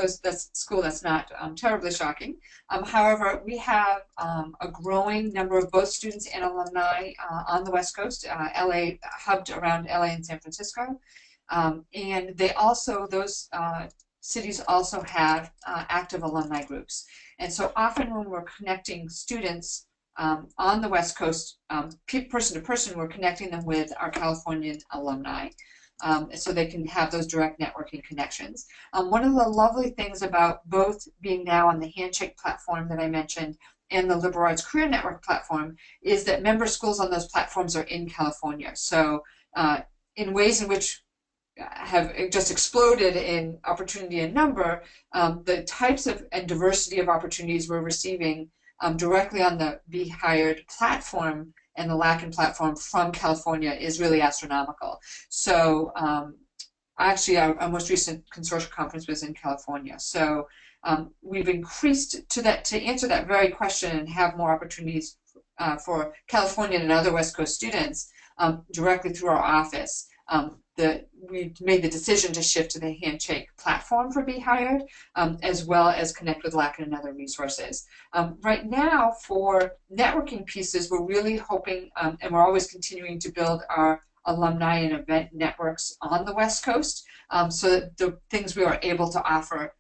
school, that's not terribly shocking. However, we have a growing number of both students and alumni on the West Coast, LA, hubbed around LA and San Francisco. And they also, those cities also have active alumni groups. And so often when we're connecting students on the West Coast, person to person, we're connecting them with our Californian alumni. so they can have those direct networking connections. One of the lovely things about both being now on the Handshake platform that I mentioned and the Liberal Arts Career Network platform is that member schools on those platforms are in California. So in ways in which have just exploded in opportunity and number, the types of and diversity of opportunities we're receiving directly on the Be Hired platform and the Lacken platform from California is really astronomical. So actually our most recent consortium conference was in California. So we've increased to answer that very question and have more opportunities for California and other West Coast students directly through our office. We made the decision to shift to the Handshake platform for Be Hired, as well as connect with Lacken and other resources. Right now, for networking pieces, we're really hoping, and we're always continuing to build our alumni and event networks on the West Coast, so that the things we are able to offer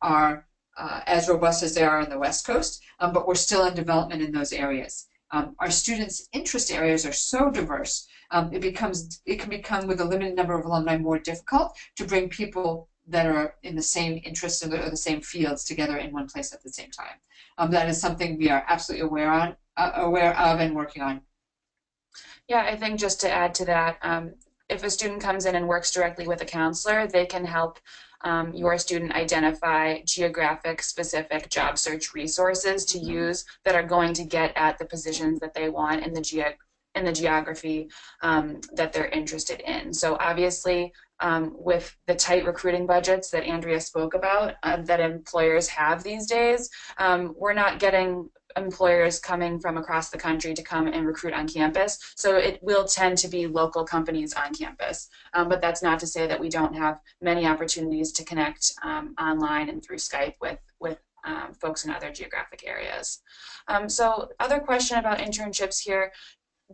are as robust as they are on the West Coast, but we're still in development in those areas. Our students' interest areas are so diverse, it can become, with a limited number of alumni, more difficult to bring people that are in the same interests or the same fields together in one place at the same time. That is something we are absolutely aware of and working on. Yeah, I think just to add to that, if a student comes in and works directly with a counselor, they can help your student identify geographic specific job search resources to use that are going to get at the positions that they want in the geography that they're interested in. So obviously, with the tight recruiting budgets that Andrea spoke about that employers have these days, we're not getting employers coming from across the country to come and recruit on campus. So it will tend to be local companies on campus. But that's not to say that we don't have many opportunities to connect online and through Skype with folks in other geographic areas. So other question about internships here.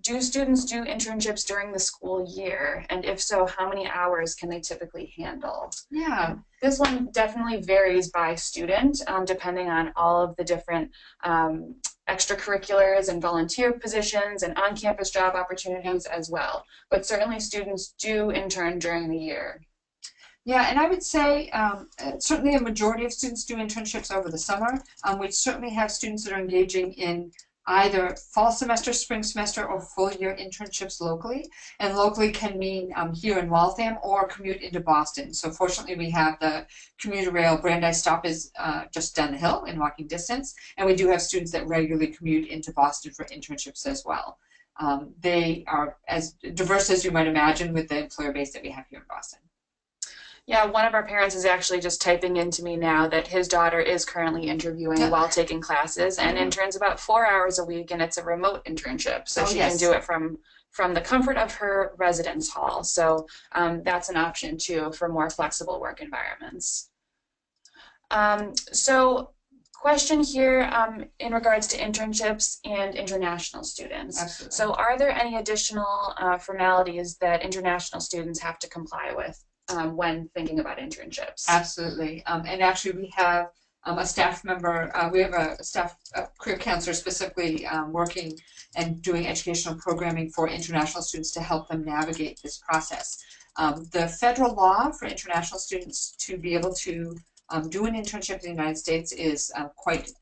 Do students do internships during the school year? And if so, how many hours can they typically handle? Yeah. This one definitely varies by student, depending on all of the different extracurriculars and volunteer positions and on-campus job opportunities as well. But certainly students do intern during the year. Yeah, and I would say certainly a majority of students do internships over the summer. We certainly have students that are engaging in either fall semester, spring semester, or full year internships locally. And locally can mean here in Waltham or commute into Boston. So fortunately we have the commuter rail Brandeis stop is just down the hill in walking distance. And we do have students that regularly commute into Boston for internships as well. They are as diverse as you might imagine with the employer base that we have here in Boston. Yeah, one of our parents is actually just typing into me now that his daughter is currently interviewing while taking classes and interns about 4 hours a week, and it's a remote internship, so she can do it from the comfort of her residence hall. So that's an option too for more flexible work environments. So question here in regards to internships and international students. Absolutely. So are there any additional formalities that international students have to comply with when thinking about internships? Absolutely. And actually we have a staff member, we have a staff career counselor specifically working and doing educational programming for international students to help them navigate this process. The federal law for international students to be able to do an internship in the United States is quite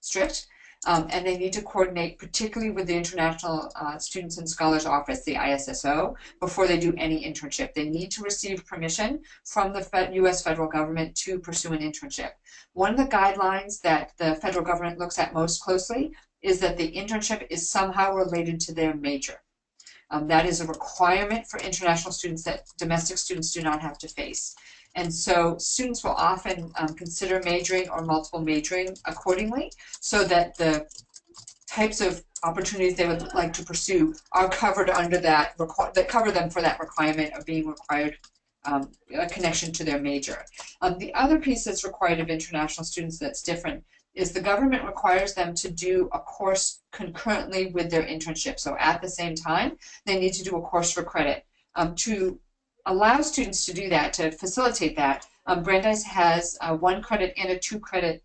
strict. And they need to coordinate particularly with the International Students and Scholars Office, the ISSO, before they do any internship. They need to receive permission from the U.S. federal government to pursue an internship. One of the guidelines that the federal government looks at most closely is that the internship is somehow related to their major. That is a requirement for international students that domestic students do not have to face. And so students will often consider majoring or multiple majoring accordingly so that the types of opportunities they would like to pursue are covered under that, that cover them for that requirement of being required a connection to their major. The other piece that's required of international students that's different is the government requires them to do a course concurrently with their internship. So at the same time, they need to do a course for credit. To allow students to do that, to facilitate that, Brandeis has a 1 credit and a 2 credit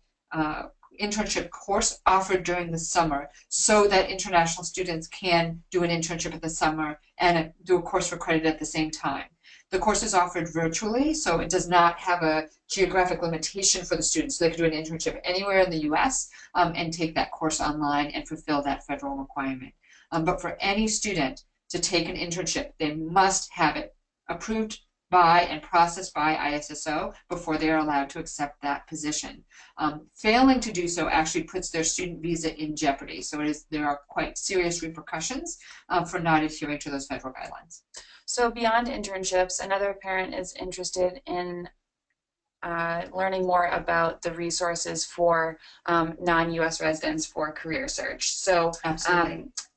internship course offered during the summer so that international students can do an internship in the summer and do a course for credit at the same time. The course is offered virtually, so it does not have a geographic limitation for the students. So they can do an internship anywhere in the US and take that course online and fulfill that federal requirement. But for any student to take an internship, they must have it approved by and processed by ISSO before they are allowed to accept that position. Failing to do so actually puts their student visa in jeopardy. So there are quite serious repercussions for not adhering to those federal guidelines. So beyond internships, another parent is interested in learning more about the resources for non-U.S. residents for career search. So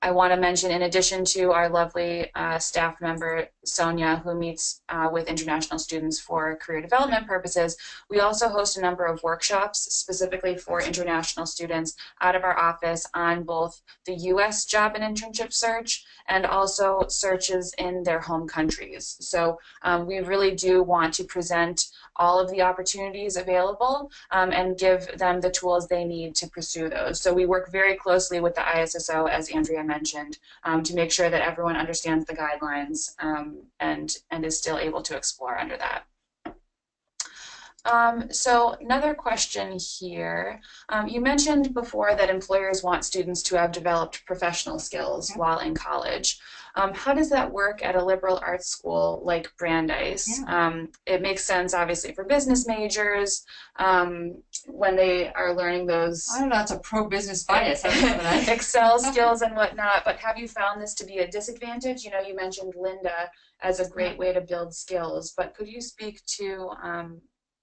I want to mention, in addition to our lovely staff member, Sonia, who meets with international students for career development purposes, we also host a number of workshops specifically for international students out of our office on both the U.S. job and internship search and also searches in their home countries. So we really do want to present all of the opportunities available and give them the tools they need to pursue those. So we work very closely with the ISSO, as Andrea mentioned, to make sure that everyone understands the guidelines and is still able to explore under that. So another question here. You mentioned before that employers want students to have developed professional skills while in college. How does that work at a liberal arts school like Brandeis? It makes sense, obviously, for business majors when they are learning those. I don't know, it's a pro-business bias. Excel skills and whatnot, but have you found this to be a disadvantage? You know, you mentioned Linda as a great way to build skills, but could you speak to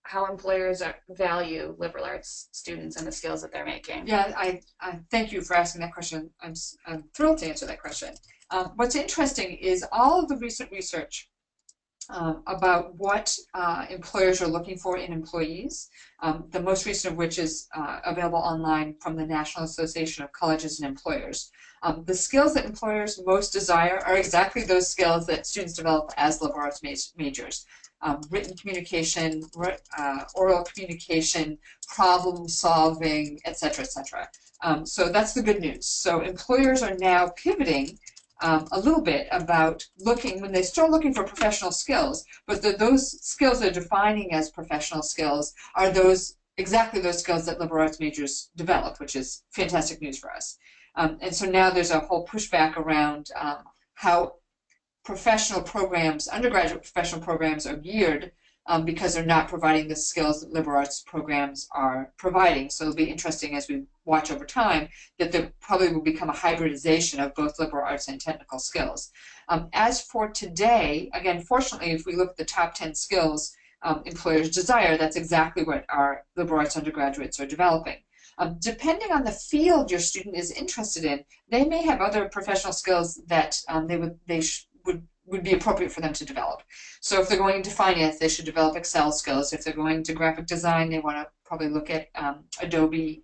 how employers value liberal arts students and the skills that they're making? Yeah, I thank you for asking that question. I'm thrilled to answer that question. What's interesting is all of the recent research about what employers are looking for in employees, the most recent of which is available online from the National Association of Colleges and Employers. The skills that employers most desire are exactly those skills that students develop as liberal arts majors. Written communication, oral communication, problem solving, etc., etc. So that's the good news. So employers are now pivoting a little bit about looking, when they start looking for professional skills, but those skills they're defining as professional skills are exactly those skills that liberal arts majors develop, which is fantastic news for us. And so now there's a whole pushback around how professional programs, undergraduate professional programs, are geared because they're not providing the skills that liberal arts programs are providing. So it'll be interesting as we watch over time that there probably will become a hybridization of both liberal arts and technical skills. As for today, again, fortunately, if we look at the top 10 skills employers desire, that's exactly what our liberal arts undergraduates are developing. Depending on the field your student is interested in, they may have other professional skills that would be appropriate for them to develop. So if they're going into finance, they should develop Excel skills. If they're going to graphic design, they want to probably look at Adobe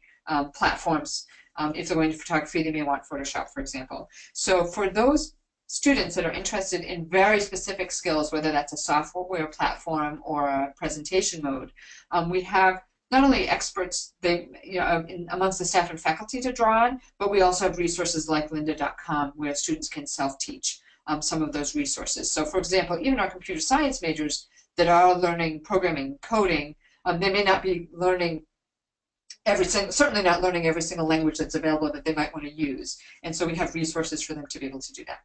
platforms. If they're going to photography, they may want Photoshop, for example. So for those students that are interested in very specific skills, whether that's a software platform or a presentation mode, we have not only experts amongst the staff and faculty to draw on, but we also have resources like lynda.com where students can self-teach some of those resources. So for example, even our computer science majors that are learning programming, coding, they may not be learning certainly not learning every single language that's available that they might want to use. And so we have resources for them to be able to do that.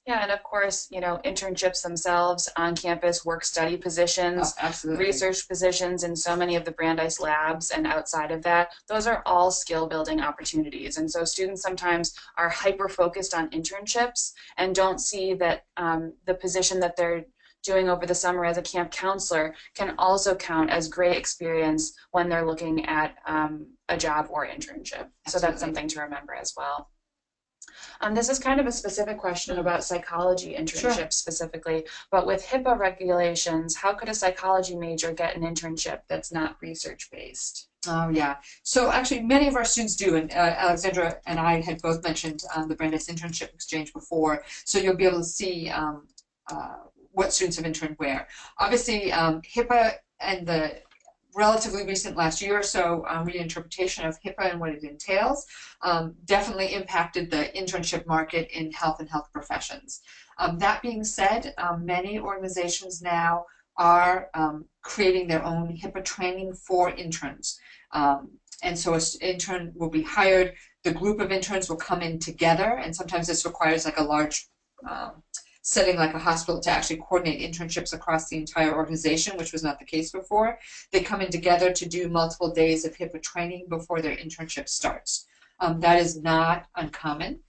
Yeah, and of course, internships themselves, on-campus work-study positions, research positions in so many of the Brandeis labs and outside of that, those are all skill-building opportunities. And so students sometimes are hyper-focused on internships and don't see that the position that they're doing over the summer as a camp counselor can also count as great experience when they're looking at a job or internship. Absolutely. So that's something to remember as well. This is kind of a specific question about psychology internships specifically, but with HIPAA regulations, how could a psychology major get an internship that's not research-based? Oh, yeah. So actually, many of our students do, and Alexandra and I had both mentioned the Brandeis Internship Exchange before, so you'll be able to see what students have interned where. Obviously, HIPAA and the relatively recent, last year or so, reinterpretation of HIPAA and what it entails definitely impacted the internship market in health and health professions. That being said, many organizations now are creating their own HIPAA training for interns. And so an intern will be hired, the group of interns will come in together, and sometimes this requires like a large setting like a hospital to actually coordinate internships across the entire organization, which was not the case before. They come in together to do multiple days of HIPAA training before their internship starts. That is not uncommon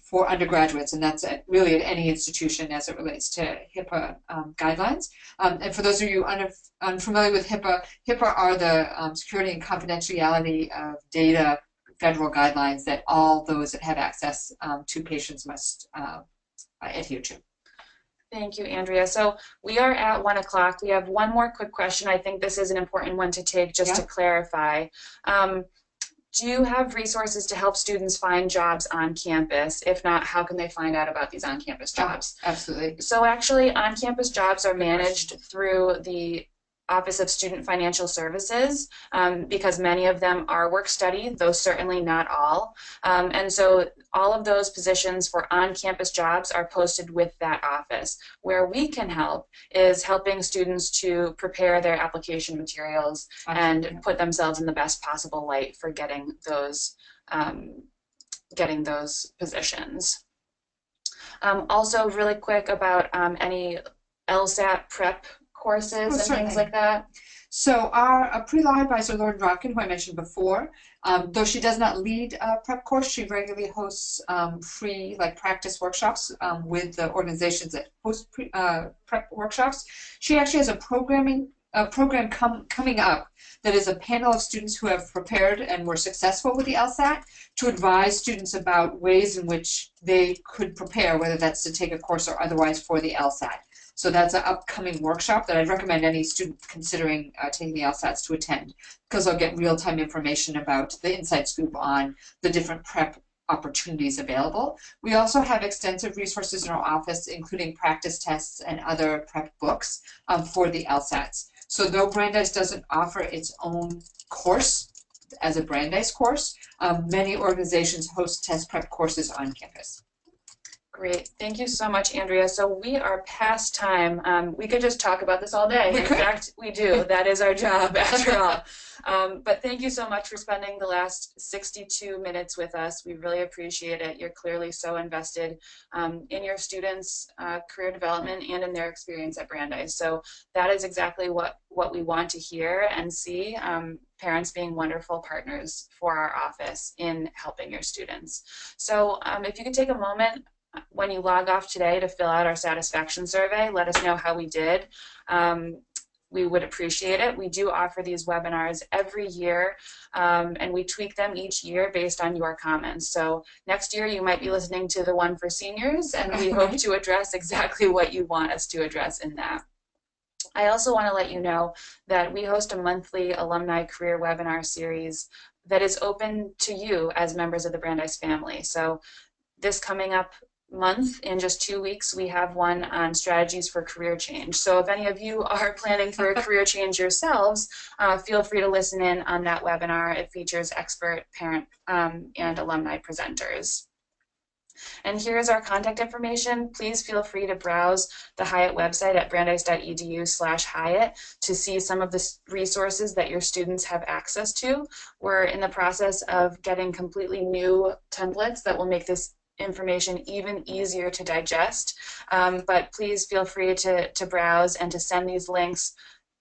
for undergraduates, and that's really at any institution as it relates to HIPAA guidelines. And for those of you unfamiliar with HIPAA, HIPAA are the security and confidentiality of data federal guidelines that all those that have access to patients must adhere to. Thank you, Andrea. So we are at 1 o'clock. We have one more quick question. I think this is an important one to take just to clarify. Do you have resources to help students find jobs on campus? If not, how can they find out about these on-campus jobs? Absolutely. So actually, on-campus jobs are managed through the Office of Student Financial Services because many of them are work-study, though certainly not all. And so all of those positions for on-campus jobs are posted with that office. Where we can help is helping students to prepare their application materials and put themselves in the best possible light for getting those positions. Also, really quick about any LSAT prep courses and things like that. So our pre-law advisor, Lauren Dropkin, who I mentioned before, though she does not lead a prep course, she regularly hosts free practice workshops with the organizations that host prep workshops. She actually has a program coming up that is a panel of students who have prepared and were successful with the LSAT to advise students about ways in which they could prepare, whether that's to take a course or otherwise, for the LSAT. So that's an upcoming workshop that I'd recommend any student considering taking the LSATs to attend, because they'll get real-time information about the inside scoop on the different prep opportunities available. We also have extensive resources in our office, including practice tests and other prep books for the LSATs. So though Brandeis doesn't offer its own course as a Brandeis course, many organizations host test prep courses on campus. Great. Thank you so much, Andrea. So we are past time. We could just talk about this all day. In fact, we do. That is our job, after all. But thank you so much for spending the last 62 minutes with us. We really appreciate it. You're clearly so invested in your students' career development and in their experience at Brandeis. So that is exactly what we want to hear and see. Parents being wonderful partners for our office in helping your students. So if you could take a moment when you log off today to fill out our satisfaction survey, let us know how we did. We would appreciate it. We do offer these webinars every year, and we tweak them each year based on your comments. So next year you might be listening to the one for seniors, and we hope to address exactly what you want us to address in that. I also want to let you know that we host a monthly alumni career webinar series that is open to you as members of the Brandeis family. So this coming up month, in just 2 weeks, we have one on strategies for career change. So if any of you are planning for a career change yourselves, feel free to listen in on that webinar. It features expert parent and alumni presenters. And here's our contact information. Please feel free to browse the Hiatt website at brandeis.edu/Hiatt to see some of the resources that your students have access to. We're in the process of getting completely new templates that will make this information even easier to digest, but please feel free to browse and to send these links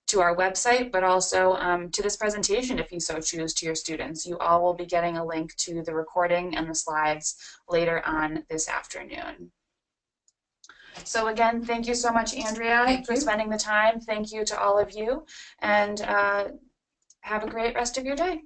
to our website, but also to this presentation if you so choose to your students. You all will be getting a link to the recording and the slides later on this afternoon. So again, thank you so much, Andrea, for spending the time. Thank you to all of you, and have a great rest of your day.